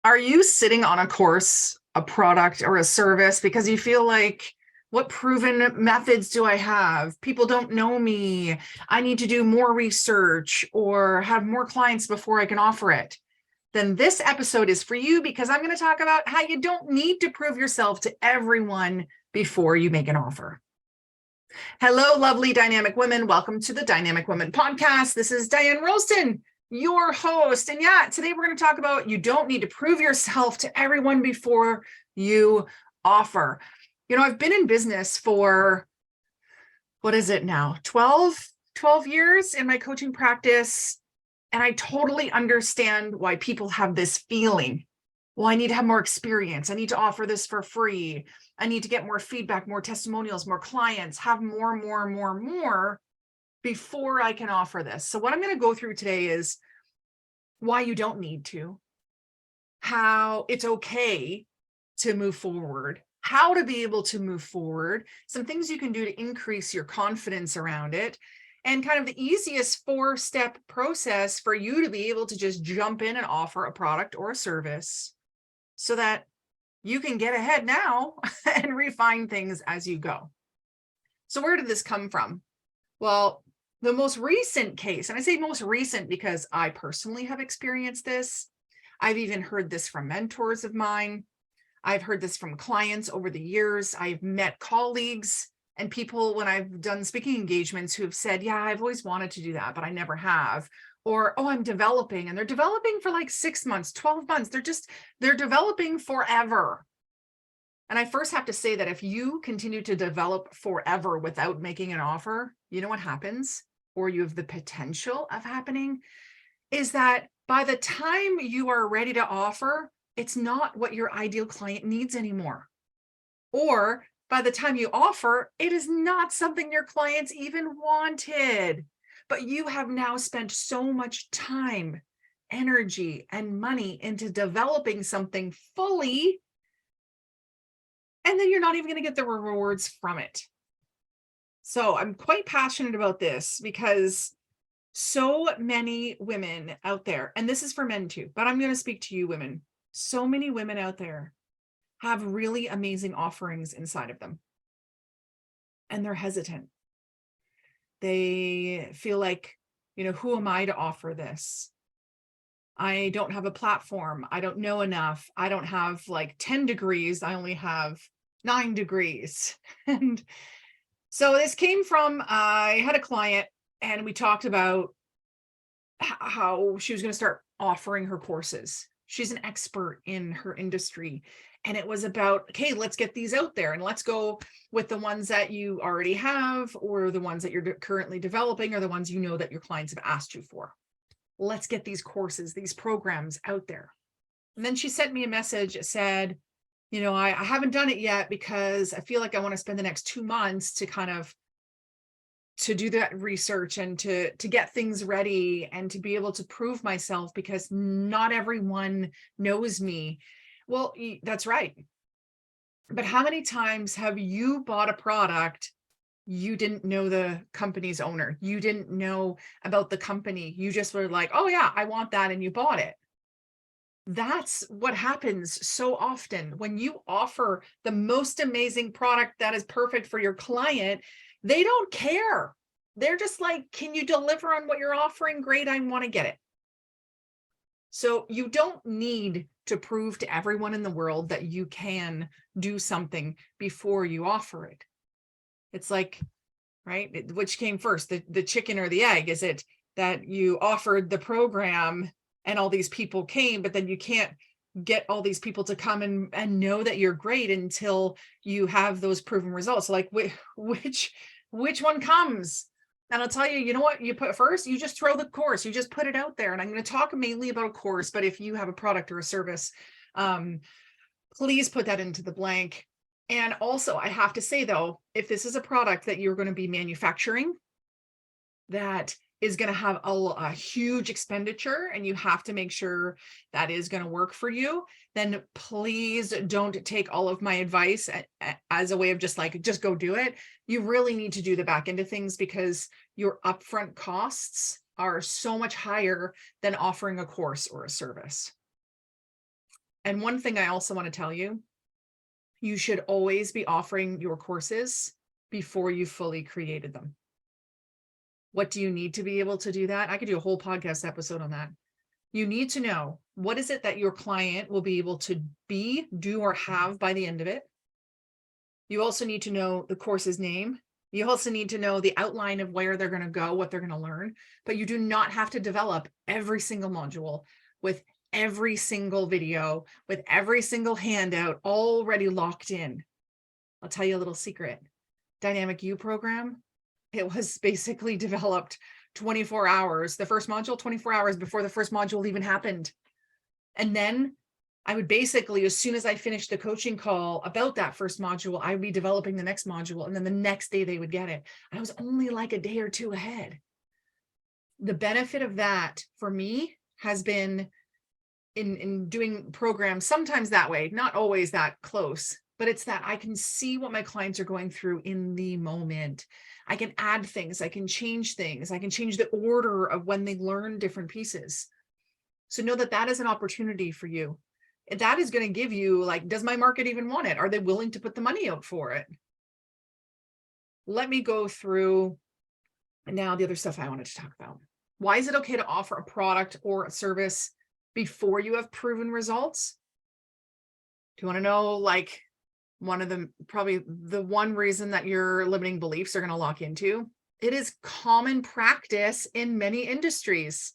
Are you sitting on a course, a product, or a service because you feel like, what proven methods do I have? People don't know me. I need to do more research or have more clients before I can offer it. Then this episode is for you, because I'm going to talk about how you don't need to prove yourself to everyone before you make an offer. Hello, lovely dynamic women. Welcome to the Dynamic Women Podcast. This is Diane Rolston, your host. And yeah, today we're going to talk about you don't need to prove yourself to everyone before you offer. You know, I've been in business for, what is it now, 12 years in my coaching practice. And I totally understand why people have this feeling. Well, I need to have more experience. I need to offer this for free. I need to get more feedback, more testimonials, more clients, have more before I can offer this. So what I'm going to go through today is why you don't need to, how it's okay to move forward, how to be able to move forward, some things you can do to increase your confidence around it, and kind of the easiest 4-step process for you to be able to just jump in and offer a product or a service so that you can get ahead now and refine things as you go. So where did this come from? Well, the most recent case, and I say most recent because I personally have experienced this. I've even heard this from mentors of mine. I've heard this from clients over the years. I've met colleagues and people when I've done speaking engagements who have said, yeah, I've always wanted to do that, but I never have. Or, oh, I'm developing, and they're developing for like 6 months, 12 months. They're developing forever. And I first have to say that if you continue to develop forever without making an offer, you know what happens, or you have the potential of happening, is that by the time you are ready to offer, it's not what your ideal client needs anymore. Or by the time you offer, it is not something your clients even wanted. But you have now spent so much time, energy, and money into developing something fully, and then you're not even going to get the rewards from it. So I'm quite passionate about this because so many women out there, and this is for men too, but I'm going to speak to you women. So many women out there have really amazing offerings inside of them, and they're hesitant. They feel like, who am I to offer this? I don't have a platform. I don't know enough. I don't have like 10 degrees. I only have 9 degrees. And so this came from, I had a client and we talked about how she was going to start offering her courses. She's an expert in her industry. And it was about, okay, let's get these out there and let's go with the ones that you already have, or the ones that you're currently developing, or the ones you know that your clients have asked you for. Let's get these courses, these programs out there. And then she sent me a message that said, I haven't done it yet because I feel like I want to spend the next 2 months to do that research and to get things ready and to be able to prove myself, because not everyone knows me. Well, that's right. But how many times have you bought a product, you didn't know the company's owner, you didn't know about the company, you just were like, oh yeah, I want that, and you bought it? That's what happens so often when you offer the most amazing product that is perfect for your client. They don't care. They're just like, can you deliver on what you're offering? Great, I want to get it. So you don't need to prove to everyone in the world that you can do something before you offer it. It's like, right, which came first, the chicken or the egg? Is it that you offered the program and all these people came, but then you can't get all these people to come and know that you're great until you have those proven results? Like which one comes? And I'll tell you, you know what you put first? You just throw the course, you just put it out there. And I'm going to talk mainly about a course, but if you have a product or a service, please put that into the blank. And also, I have to say though, if this is a product that you're going to be manufacturing, that is going to have a huge expenditure, and you have to make sure that is going to work for you, then please don't take all of my advice as a way of just go do it. You really need to do the back end of things, because your upfront costs are so much higher than offering a course or a service. And one thing I also want to tell you, you should always be offering your courses before you fully created them. What do you need to be able to do that? I could do a whole podcast episode on that. You need to know, what is it that your client will be able to be, do, or have by the end of it? You also need to know the course's name. You also need to know the outline of where they're going to go, what they're going to learn, but you do not have to develop every single module with every single video, with every single handout already locked in. I'll tell you a little secret. Dynamic U program, it was basically developed 24 hours, the first module, 24 hours before the first module even happened. And then I would basically, as soon as I finished the coaching call about that first module, I would be developing the next module. And then the next day they would get it. I was only like a day or two ahead. The benefit of that for me has been in doing programs, sometimes that way, not always that close, but it's that I can see what my clients are going through in the moment. I can add things, I can change things, I can change the order of when they learn different pieces. So know that that is an opportunity for you. That is going to give you, like, does my market even want it? Are they willing to put the money out for it? Let me go through now the other stuff I wanted to talk about. Why is it okay to offer a product or a service before you have proven results? Do you want to know, like, one of them, probably the one reason that your limiting beliefs are going to lock into? It is common practice in many industries,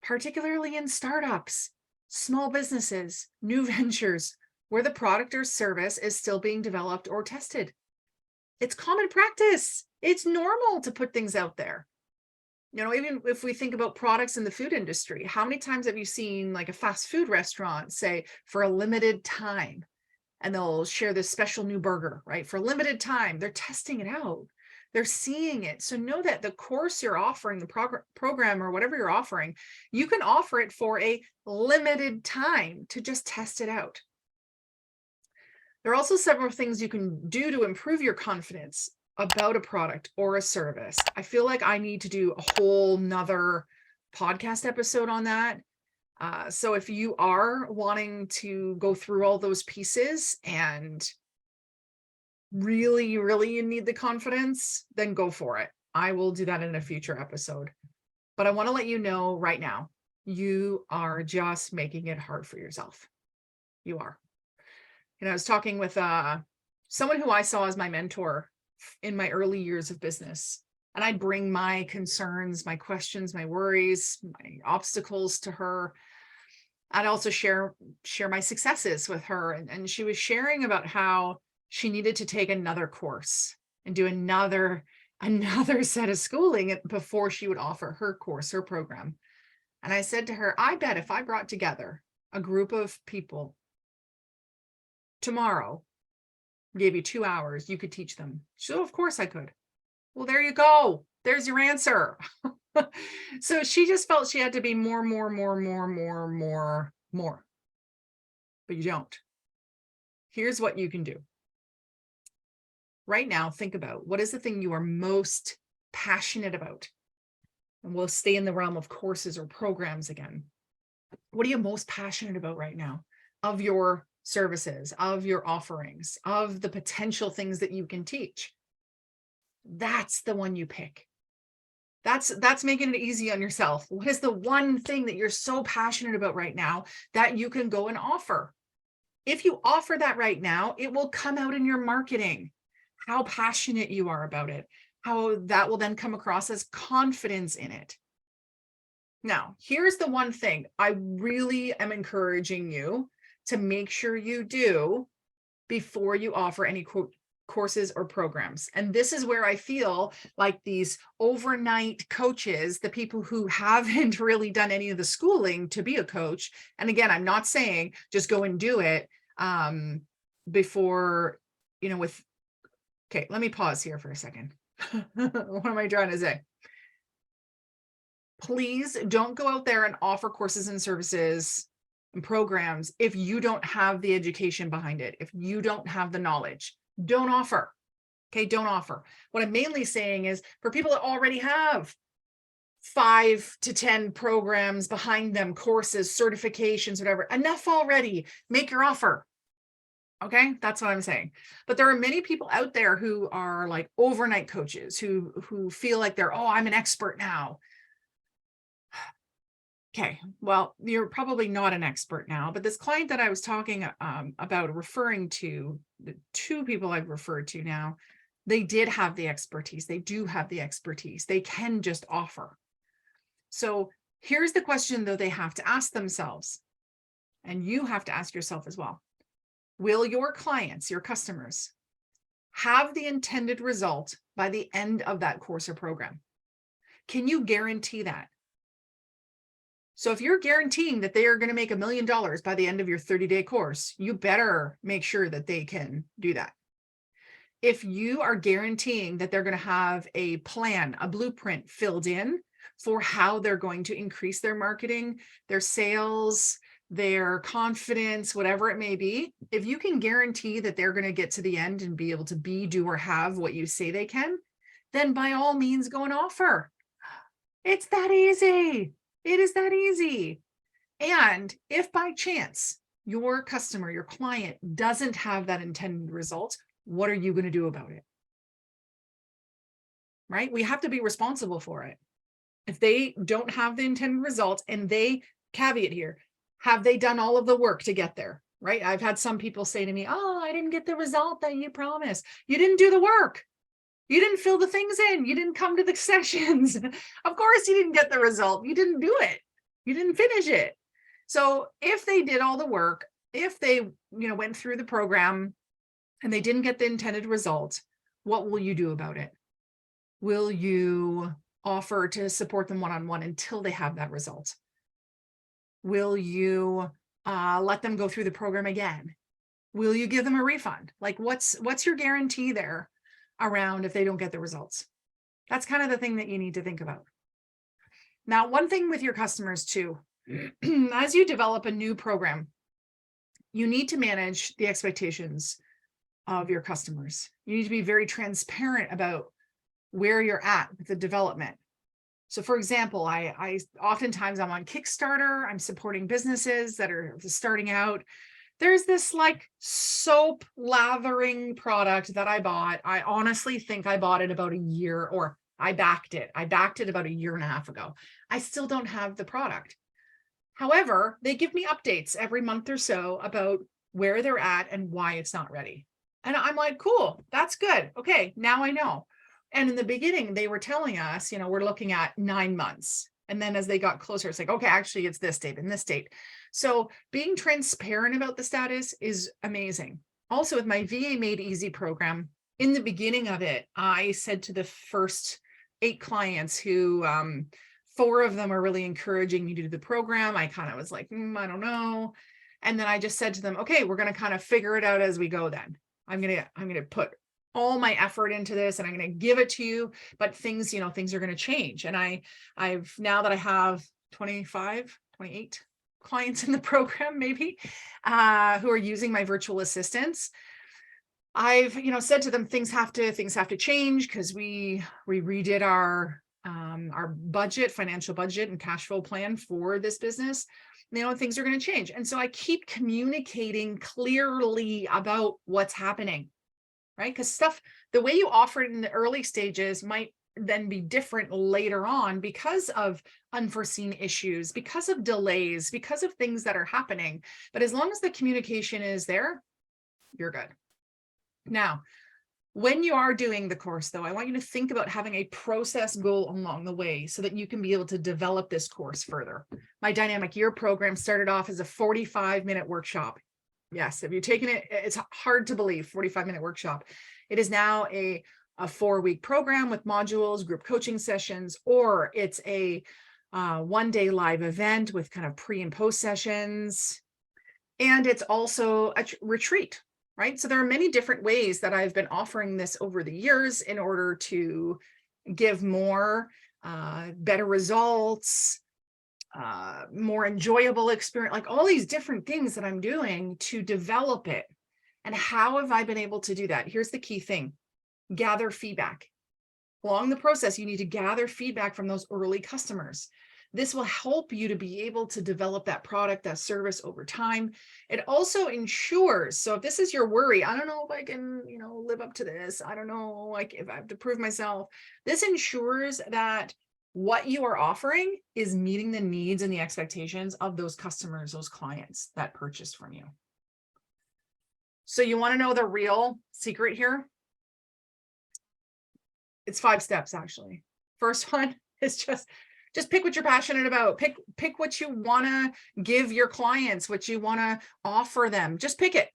particularly in startups, small businesses, new ventures, where the product or service is still being developed or tested. It's common practice. It's normal to put things out there. You know, even if we think about products in the food industry, how many times have you seen like a fast food restaurant say for a limited time, and they'll share this special new burger, right? For a limited time, they're testing it out. They're seeing it. So know that the course you're offering, the program or whatever you're offering, you can offer it for a limited time to just test it out. There are also several things you can do to improve your confidence about a product or a service. I feel like I need to do a whole nother podcast episode on that. So if you are wanting to go through all those pieces and really, you need the confidence, then go for it. I will do that in a future episode. But I want to let you know right now, you are just making it hard for yourself. You are. You know, I was talking with someone who I saw as my mentor in my early years of business. And I'd bring my concerns, my questions, my worries, my obstacles to her. I'd also share my successes with her. And she was sharing about how she needed to take another course and do another set of schooling before she would offer her course, her program. And I said to her, I bet if I brought together a group of people tomorrow, gave you 2 hours, you could teach them. So of course I could. Well, there you go. There's your answer. So she just felt she had to be more. But you don't. Here's what you can do. Right now, think about, what is the thing you are most passionate about? And we'll stay in the realm of courses or programs again. What are you most passionate about right now of your services, of your offerings, of the potential things that you can teach? That's the one you pick. That's making it easy on yourself. What is the one thing that you're so passionate about right now that you can go and offer? If you offer that right now, it will come out in your marketing, how passionate you are about it, how that will then come across as confidence in it. Now, here's the one thing I really am encouraging you to make sure you do before you offer any courses or programs. And this is where I feel like these overnight coaches, the people who haven't really done any of the schooling to be a coach. And again, I'm not saying just go and do it before, you know, okay, let me pause here for a second. What am I trying to say? Please don't go out there and offer courses and services and programs if you don't have the education behind it, if you don't have the knowledge. Don't offer. Okay, don't offer. What I'm mainly saying is for people that already have 5 to 10 programs behind them, courses, certifications, whatever. Enough already. Make your offer. Okay, that's what I'm saying. But there are many people out there who are like overnight coaches who feel like they're, oh, I'm an expert now. Okay, well, you're probably not an expert now, but this client that I was talking about referring to, the 2 people I've referred to now, they did have the expertise. They do have the expertise. They can just offer. So here's the question, though, they have to ask themselves, and you have to ask yourself as well. Will your clients, your customers, have the intended result by the end of that course or program? Can you guarantee that? So if you're guaranteeing that they are going to make $1 million by the end of your 30-day course, you better make sure that they can do that. If you are guaranteeing that they're going to have a plan, a blueprint filled in for how they're going to increase their marketing, their sales, their confidence, whatever it may be, if you can guarantee that they're going to get to the end and be able to be, do, or have what you say they can, then by all means go and offer. It's that easy. It is that easy. And if by chance your customer, your client doesn't have that intended result, what are you going to do about it? Right? We have to be responsible for it. If they don't have the intended result, and they, caveat here, have they done all of the work to get there? Right? I've had some people say to me, oh, I didn't get the result that you promised. You didn't do the work. You didn't fill the things in. You didn't come to the sessions. Of course you didn't get the result. You didn't do it. You didn't finish it. So if they did all the work, if they, went through the program and they didn't get the intended result, what will you do about it? Will you offer to support them one-on-one until they have that result? Will you let them go through the program again? Will you give them a refund? Like what's your guarantee there around if they don't get the results? That's kind of the thing that you need to think about. Now, one thing with your customers too, as you develop a new program, you need to manage the expectations of your customers. You need to be very transparent about where you're at with the development. So for example, I oftentimes I'm on Kickstarter, I'm supporting businesses that are starting out. There's this like soap lathering product that I bought. I honestly think I bought it about a year, or I backed it. I backed it about a year and a half ago. I still don't have the product. However, they give me updates every month or so about where they're at and why it's not ready. And I'm like, cool, that's good. Okay, now I know. And in the beginning, they were telling us, we're looking at 9 months. And then as they got closer, it's like, okay, actually it's this date and this date. So being transparent about the status is amazing. Also with my VA Made Easy program, in the beginning of it, I said to the first 8 clients who, 4 of them are really encouraging me to do the program. I kind of was like, I don't know. And then I just said to them, okay, we're going to kind of figure it out as we go then. I'm going to put all my effort into this and I'm going to give it to you, but things are going to change. And I've now that I have 25, 28 clients in the program, maybe, who are using my virtual assistants, I've, said to them, things have to change because we redid our budget, financial budget and cash flow plan for this business. Things are going to change. And so I keep communicating clearly about what's happening. Right? Because the way you offer it in the early stages might then be different later on because of unforeseen issues, because of delays, because of things that are happening. But as long as the communication is there, you're good. Now, when you are doing the course, though, I want you to think about having a process goal along the way so that you can be able to develop this course further. My Dynamic Year program started off as a 45-minute workshop. Yes, if you're taking it, it's hard to believe, 45-minute workshop. It is now a 4-week program with modules, group coaching sessions, or it's a 1-day live event with kind of pre and post sessions. And it's also a retreat, right? So there are many different ways that I've been offering this over the years in order to give more, better results, more enjoyable experience, like all these different things that I'm doing to develop it. And how have I been able to do that? Here's the key thing: gather feedback. Along the process, you need to gather feedback from those early customers. This will help you to be able to develop that product, that service over time. It also ensures, so if this is your worry, I don't know if I can, live up to this. I don't know, like if I have to prove myself. This ensures that what you are offering is meeting the needs and the expectations of those customers, those clients that purchased from you. So you want to know the real secret here? It's 5 steps, actually. First one is just pick what you're passionate about. Pick what you want to give your clients, what you want to offer them. Just pick it.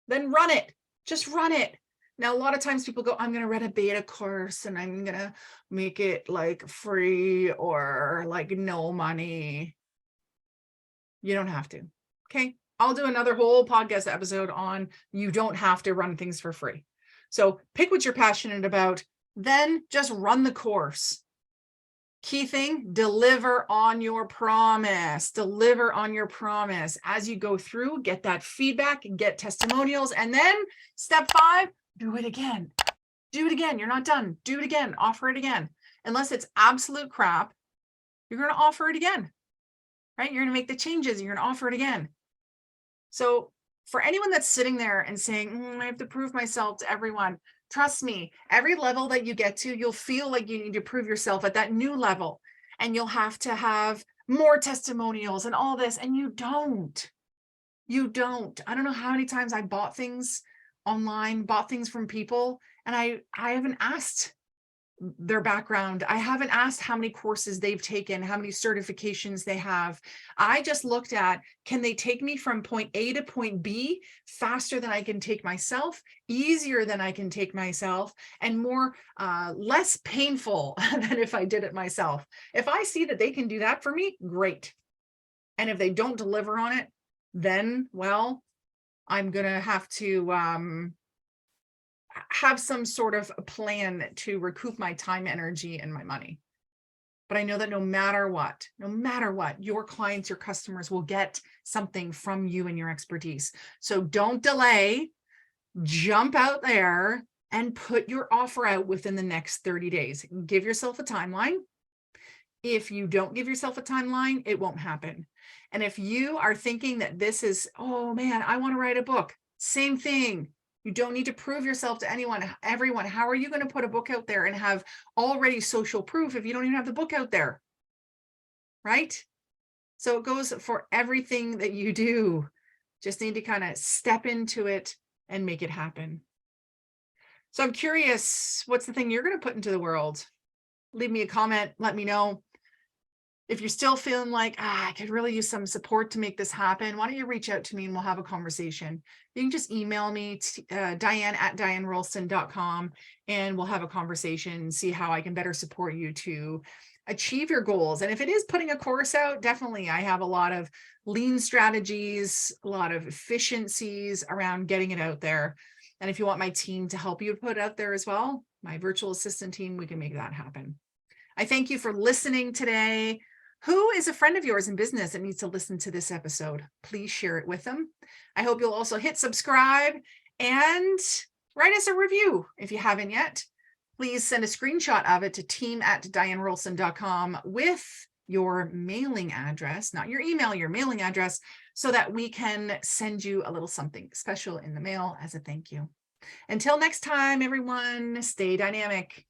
Then run it. Just run it. Now, a lot of times people go, I'm going to run a beta course and I'm going to make it like free or like no money. You don't have to. Okay. I'll do another whole podcast episode on you don't have to run things for free. So pick what you're passionate about, then just run the course. Key thing, deliver on your promise. Deliver on your promise. As you go through, get that feedback, get testimonials, and then step 5, do it again. Do it again. You're not done. Do it again. Offer it again. Unless it's absolute crap, you're going to offer it again, right? You're going to make the changes. You're going to offer it again. So for anyone that's sitting there and saying, I have to prove myself to everyone, trust me, every level that you get to, you'll feel like you need to prove yourself at that new level. And you'll have to have more testimonials and all this. And you don't. You don't. I don't know how many times I bought things online, bought things from people, and I haven't asked their background. I haven't asked how many courses they've taken, how many certifications they have. I just looked at, can they take me from point A to point B faster than I can take myself, easier than I can take myself, and more less painful than if I did it myself. If I see that they can do that for me, great. And if they don't deliver on it, then, well, I'm going to have to have some sort of a plan to recoup my time, energy, and my money. But I know that no matter what, your clients, your customers will get something from you and your expertise. So don't delay, jump out there and put your offer out within the next 30 days. Give yourself a timeline. If you don't give yourself a timeline, it won't happen. And if you are thinking that this is, oh man, I want to write a book, same thing. You don't need to prove yourself to everyone. How are you going to put a book out there and have already social proof if you don't even have the book out there? Right? So it goes for everything that you do. Just need to kind of step into it and make it happen. So I'm curious, what's the thing you're going to put into the world? Leave me a comment. Let me know. If you're still feeling like, I could really use some support to make this happen, why don't you reach out to me and we'll have a conversation. You can just email me, Diane@DianeRolston.com, and we'll have a conversation, see how I can better support you to achieve your goals. And if it is putting a course out, definitely, I have a lot of lean strategies, a lot of efficiencies around getting it out there. And if you want my team to help you put it out there as well, my virtual assistant team, we can make that happen. I thank you for listening today. Who is a friend of yours in business that needs to listen to this episode? Please share it with them. I hope you'll also hit subscribe and write us a review if you haven't yet. Please send a screenshot of it to team@DianeRolston.com with your mailing address, not your email, your mailing address, so that we can send you a little something special in the mail as a thank you. Until next time, everyone, stay dynamic.